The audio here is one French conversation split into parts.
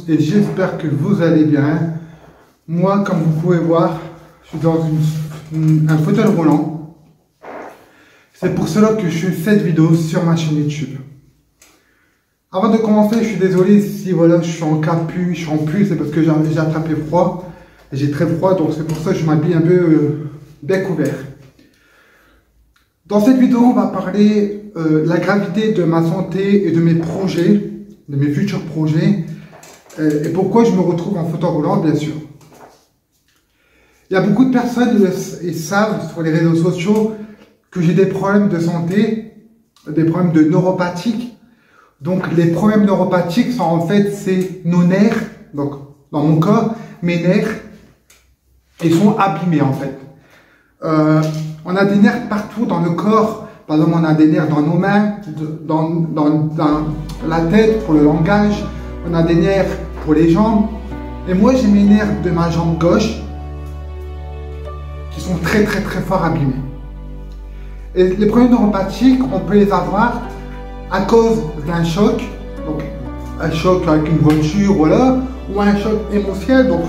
et j'espère que vous allez bien. Moi, comme vous pouvez voir, je suis dans un fauteuil roulant. C'est pour cela que je fais cette vidéo sur ma chaîne YouTube. Avant de commencer, je suis désolé si voilà, je suis en capu, je suis en pull, c'est parce que j'ai attrapé froid. J'ai très froid, donc c'est pour ça que je m'habille un peu bien couvert. Dans cette vidéo, on va parler de la gravité de ma santé et de mes projets, de mes futurs projets, et pourquoi je me retrouve en fauteuil roulant, bien sûr. Il y a beaucoup de personnes qui savent sur les réseaux sociaux que j'ai des problèmes de santé, des problèmes de neuropathique. Donc les problèmes neuropathiques sont en fait, c'est nos nerfs, donc dans mon cas, mes nerfs, ils sont abîmés en fait. On a des nerfs partout dans le corps. Par exemple, on a des nerfs dans nos mains, dans la tête pour le langage. On a des nerfs pour les jambes. Et moi, j'ai mes nerfs de ma jambe gauche qui sont très fort abîmés. Et les problèmes neuropathiques, on peut les avoir à cause d'un choc. Donc, un choc avec une voiture, voilà, ou un choc émotionnel. Donc,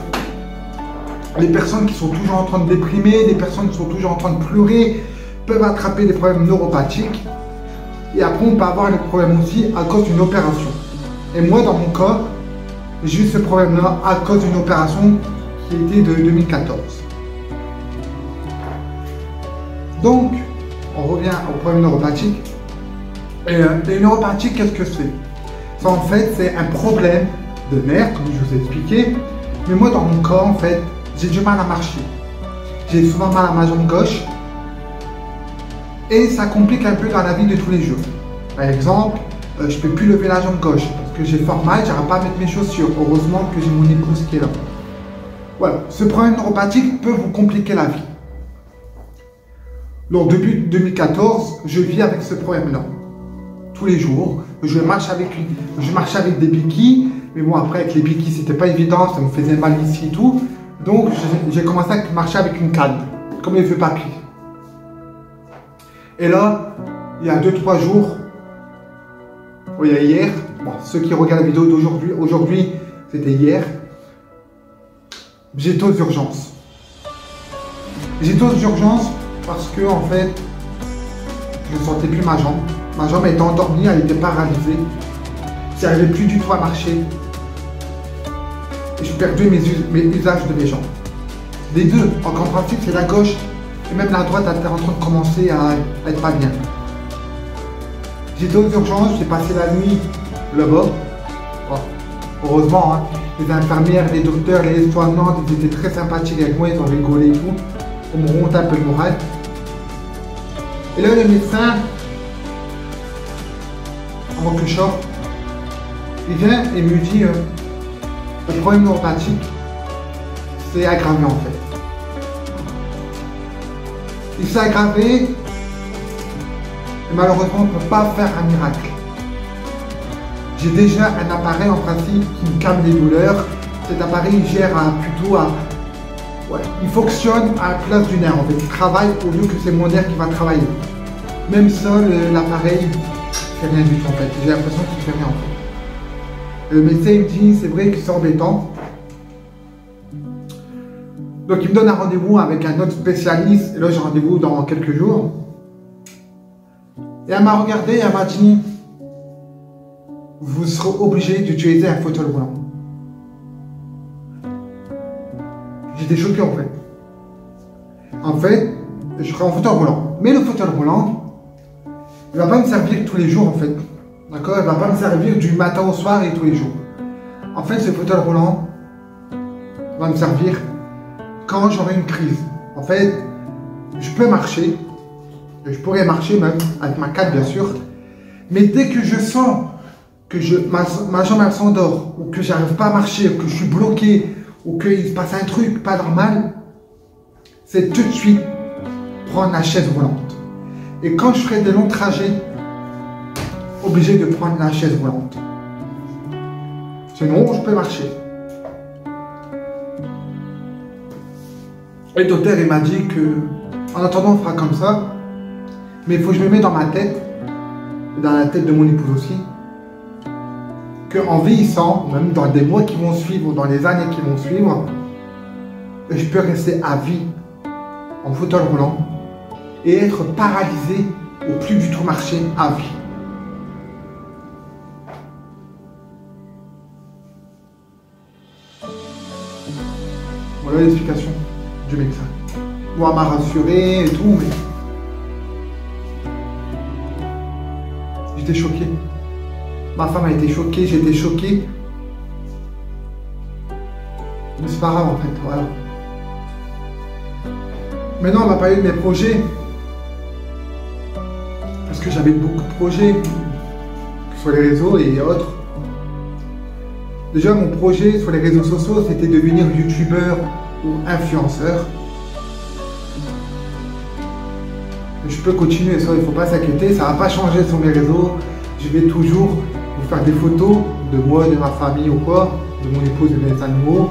les personnes qui sont toujours en train de déprimer, les personnes qui sont toujours en train de pleurer, peuvent attraper des problèmes neuropathiques. Et après, on peut avoir des problèmes aussi à cause d'une opération. Et moi, dans mon cas, j'ai eu ce problème-là à cause d'une opération qui était de 2014. Donc, on revient au problème neuropathique. Et les neuropathiques, qu'est-ce que c'est? Ça, en fait, c'est un problème de nerfs, comme je vous ai expliqué. Mais moi, dans mon cas, en fait, j'ai du mal à marcher. J'ai souvent mal à ma jambe gauche. Et ça complique un peu dans la vie de tous les jours. Par exemple, je ne peux plus lever la jambe gauche parce que j'ai fort mal, je n'arrive pas à mettre mes chaussures. Heureusement que j'ai mon épouse qui est là. Voilà, ce problème neuropathique peut vous compliquer la vie. Donc depuis 2014, je vis avec ce problème-là. Tous les jours, je marche avec des béquilles. Mais bon, après avec les béquilles, c'était pas évident, ça me faisait mal ici et tout. Donc j'ai commencé à marcher avec une canne, comme les vieux papiers. Et là, il y a 2-3 jours, il y a hier, bon, ceux qui regardent la vidéo d'aujourd'hui, c'était hier, j'étais aux urgences. J'étais aux urgences parce que, en fait, je ne sentais plus ma jambe. Ma jambe était endormie, elle était paralysée. Je n'arrivais plus du tout à marcher. Et je perdais mes usages de mes jambes. Les deux, en grand principe, c'est la gauche. Et même la droite était en train de commencer à être pas bien. J'étais aux urgences, j'ai passé la nuit là-bas. Bon, heureusement, hein, les infirmières, les docteurs, les soignantes, ils étaient très sympathiques avec moi, ils ont rigolé et tout. Pour me remonter un peu le moral. Et là, le médecin, avant que je sorte, il vient et me dit le problème neuropathique, c'est aggravé en fait. Il s'est aggravé et malheureusement on ne peut pas faire un miracle. J'ai déjà un appareil en principe qui me calme les douleurs. Cet appareil gère il fonctionne à la place du nerf en fait. Il travaille au lieu que c'est mon nerf qui va travailler. Même ça, l'appareil ne fait rien du tout en fait. J'ai l'impression qu'il ne fait rien en fait. Le médecin me dit c'est vrai que c'est embêtant. Donc il me donne un rendez-vous avec un autre spécialiste, et là j'ai rendez-vous dans quelques jours. Et elle m'a regardé et elle m'a dit vous serez obligé d'utiliser un fauteuil roulant. J'étais choqué en fait. En fait, je serai en fauteuil roulant. Mais le fauteuil roulant, il ne va pas me servir tous les jours en fait. D'accord? Il ne va pas me servir du matin au soir et tous les jours. En fait, ce fauteuil roulant va me servir quand j'aurai une crise. En fait, je peux marcher, je pourrais marcher même avec ma canne bien sûr, mais dès que je sens que ma jambe elle s'endort, ou que j'arrive pas à marcher, ou que je suis bloqué, ou qu'il se passe un truc pas normal, c'est tout de suite prendre la chaise roulante. Et quand je ferai des longs trajets, obligé de prendre la chaise roulante. Sinon, je peux marcher. Et le docteur, il m'a dit que, en attendant, on fera comme ça. Mais il faut que je me mette dans ma tête, et dans la tête de mon épouse aussi, qu'en vieillissant, même dans des mois qui vont suivre, ou dans les années qui vont suivre, je peux rester à vie en fauteuil roulant et être paralysé ou plus du tout marcher à vie. Voilà l'explication du médecin. Moi, m'a rassuré et tout, mais j'étais choqué. Ma femme a été choquée, j'étais choqué. Mais c'est pas grave en fait, voilà. Maintenant, on va parler de mes projets. Parce que j'avais beaucoup de projets sur les réseaux et autres. Déjà, mon projet sur les réseaux sociaux, c'était devenir youtubeur ou influenceur. Je peux continuer, ça, il ne faut pas s'inquiéter, ça ne va pas changer sur mes réseaux. Je vais toujours vous faire des photos de moi, de ma famille ou quoi, de mon épouse, de mes animaux.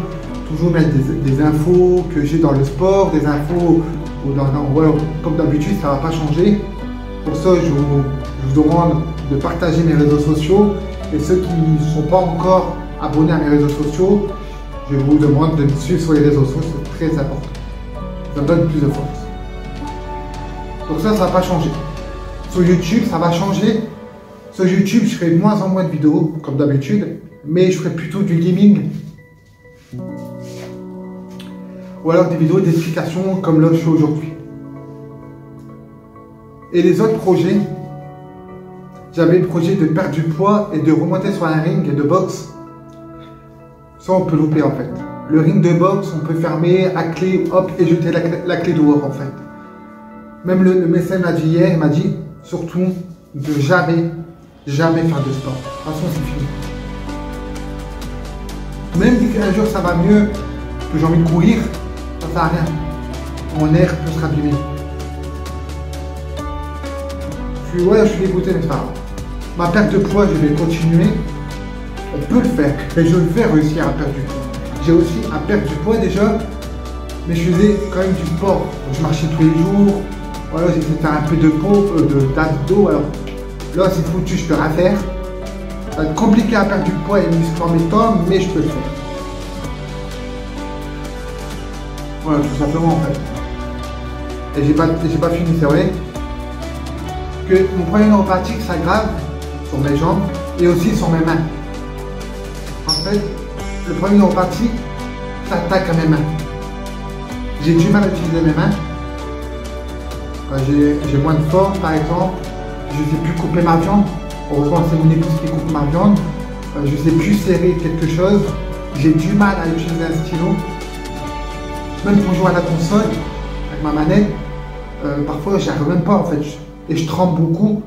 Toujours mettre des infos que j'ai dans le sport, des infos ouais, comme d'habitude, ça ne va pas changer. Pour ça, je vous demande de partager mes réseaux sociaux. Et ceux qui ne sont pas encore abonnés à mes réseaux sociaux, je vous demande de me suivre sur les réseaux sociaux, c'est très important. Ça me donne plus de force. Donc ça ne va pas changer. Sur YouTube, ça va changer. Sur YouTube, je ferai de moins en moins de vidéos, comme d'habitude, mais je ferai plutôt du gaming. Ou alors des vidéos d'explication comme là je fais aujourd'hui. Et les autres projets, j'avais le projet de perdre du poids et de remonter sur un ring de boxe. Ça on peut louper en fait. Le ring de boxe, on peut fermer à clé, hop, et jeter la clé dehors en fait. Même le médecin m'a dit hier, il m'a dit surtout de jamais faire de sport. De toute façon c'est fini. Même si un jour ça va mieux, que j'ai envie de courir, ça sert à rien. Mon air peut se rabîmer. Je suis dégoûté, mais c'est pas grave. Ma perte de poids, je vais continuer. On peut le faire. Et je vais réussir à perdre du poids. J'ai aussi à perdre du poids déjà. Mais je faisais quand même du sport. Je marchais tous les jours. Voilà, j'ai essayé de faire un peu de d'abdos. Alors là, c'est foutu, je peux rien faire. Ça va être compliqué à perdre du poids et muscler en même temps, mais je peux le faire. Voilà, tout simplement en fait. Et j'ai pas fini, c'est vrai. Que mon problème neuropathique s'aggrave sur mes jambes et aussi sur mes mains. En fait, le problème neuropathique s'attaque à mes mains. J'ai du mal à utiliser mes mains. J'ai moins de force par exemple. Je ne sais plus couper ma viande. Heureusement, c'est mon épouse qui coupe ma viande. Je ne sais plus serrer quelque chose. J'ai du mal à utiliser un stylo. Même pour jouer à la console, avec ma manette, parfois j'y arrive même pas en fait. Et je tremble beaucoup.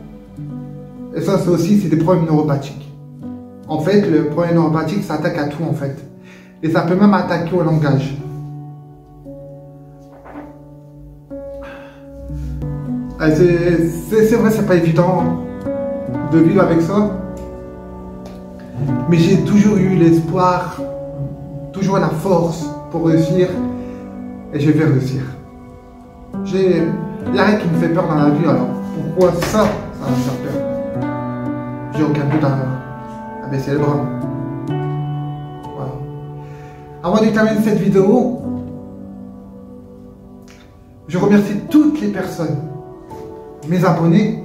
Et ça, c'est des problèmes neuropathiques. En fait, le problème neuropathique s'attaque à tout en fait. Et ça peut même attaquer au langage. C'est vrai, c'est pas évident de vivre avec ça. Mais j'ai toujours eu l'espoir, toujours la force pour réussir. Et je vais réussir. Il n'y a rien qui me fait peur dans la vie, alors pourquoi ça va me faire peur? J'ai aucun but à baisser les bras. Voilà. Avant de terminer cette vidéo, je remercie toutes les personnes, mes abonnés,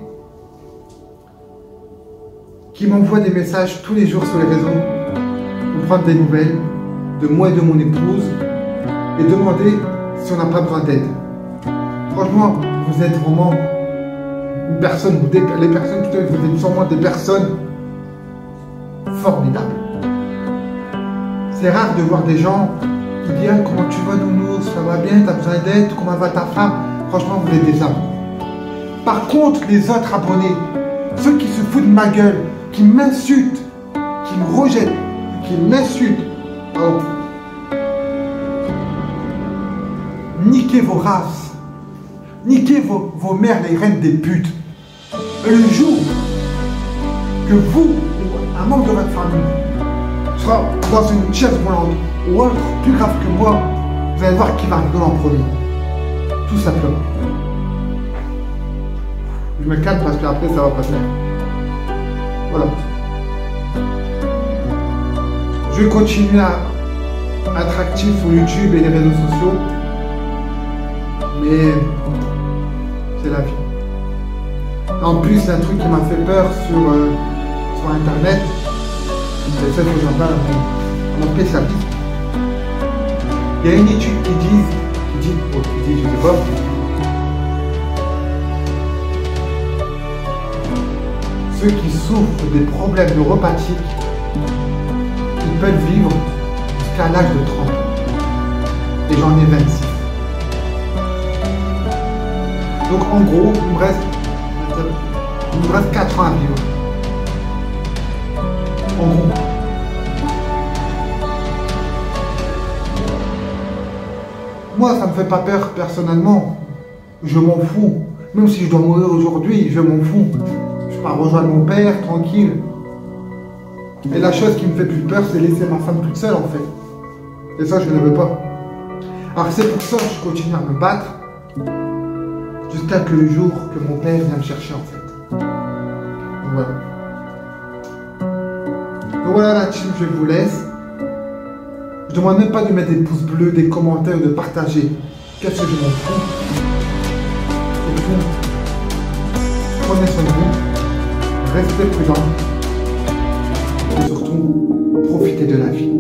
qui m'envoient des messages tous les jours sur les réseaux pour prendre des nouvelles de moi et de mon épouse et demander si on n'a pas besoin d'aide. Franchement, vous êtes vraiment une personne, les personnes qui t'aident, vous êtes sûrement des personnes formidables. C'est rare de voir des gens qui disent ah, comment tu vas nounou, ça va bien, tu as besoin d'aide, comment va ta femme. Franchement, vous êtes des hommes. Par contre, les autres abonnés, ceux qui se foutent de ma gueule, qui m'insultent, qui me rejettent, qui m'insultent, oh. Niquez vos races. Niquez vos mères, les reines des putes. Et le jour que vous, ou un membre de votre famille, sera dans une chaise volante ou autre, plus grave que moi, vous allez voir qui va rigoler en premier. Tout simplement. Je me calme parce qu'après ça va pas faire. Voilà. Je vais continuer à être actif sur YouTube et les réseaux sociaux. Mais c'est la vie. En plus, un truc qui m'a fait peur sur Internet, c'est ça que j'en parle à mon spécialiste. Il y a une étude qui dit, je sais pas, ceux qui souffrent des problèmes neuropathiques, ils peuvent vivre jusqu'à l'âge de 30 ans. Et j'en ai 26. Donc en gros, il me reste 4 ans à vivre. En gros. Moi, ça me fait pas peur personnellement. Je m'en fous. Même si je dois mourir aujourd'hui, je m'en fous. Je pars rejoindre mon père, tranquille. Et la chose qui me fait plus peur, c'est laisser ma femme toute seule en fait. Et ça, je ne veux pas. Alors c'est pour ça que je continue à me battre. Jusqu'à que le jour que mon père vient me chercher en fait. Donc voilà. Donc voilà la team, je vous laisse. Je ne demande même pas de mettre des pouces bleus, des commentaires, de partager. Qu'est-ce que je m'en fous? C'est tout. Prenez soin de vous. Restez prudents. Et surtout, profitez de la vie.